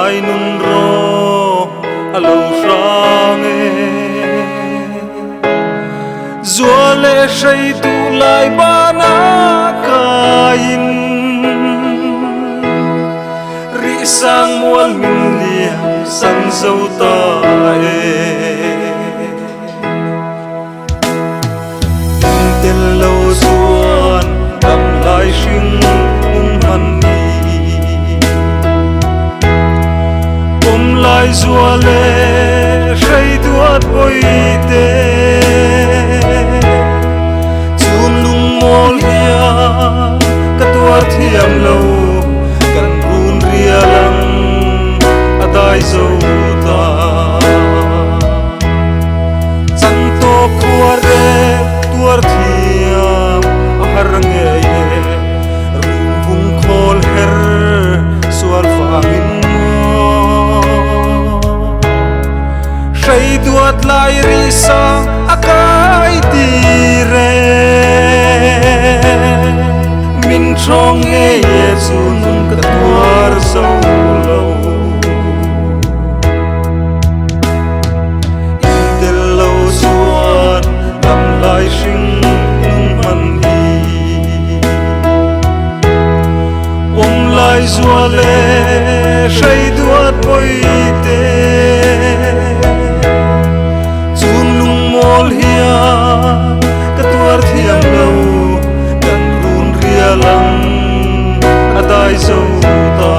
lai nun ro alo sang zua le shai tu lai bana kain ri sang mual min liam sang dâu ta tel lâu zuan đam lai shing han ni lai zua le shai tuat boi te chun lung mol hia ka tuar thiam lo kan run ria lang adai zo ta chan to khuar re tuar thiam har nge ye rum vung khol her sual fangin shai duat lai ri sa akai ti re min chong e yesu nun ka tuar so lo in del lo suan dam lai shing nun man hi lai zua le shai duat boi te mol hia ka tuar thiam lo kan run ria lang adai zo ta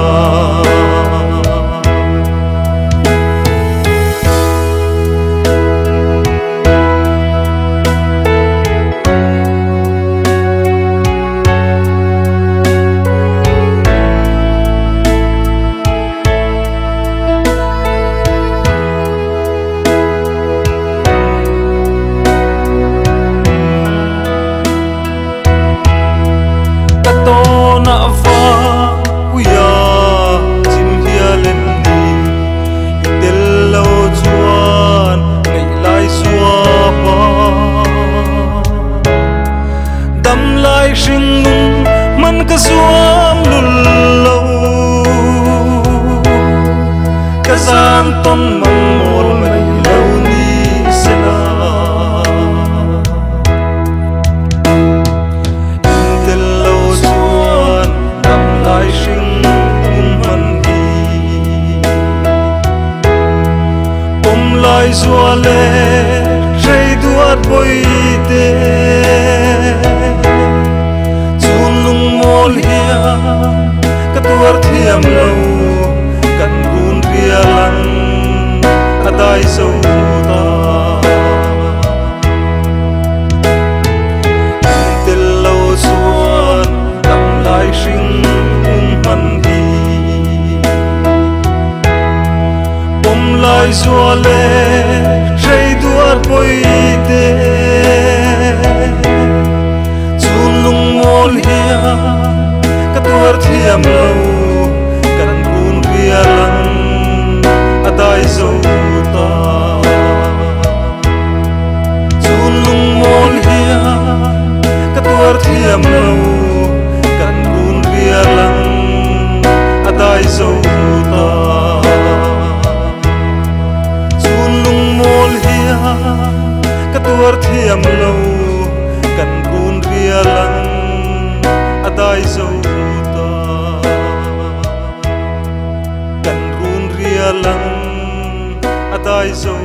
na va huya chim hia len ni del lo chuan ngai lai suwa pa dam lai shing nun man ka zuam lul lo ka zan ton man mol mai lo ni sena lai zua le shai duat boi te chun lung mol hia ka tuar thiam lo kan run ria lang adai zo ta tel lo suan dam lai shing man hi lai zua le shai duat boi te chun lung mol hia ka tuar thiam lo kan run ria lang adai zo ta chun lung mol hia ka tuar thiam lo kan run ria lang adai zo ta ka tuar thiam lo kan run ria lang adai zo ta kan run ria lang adai zo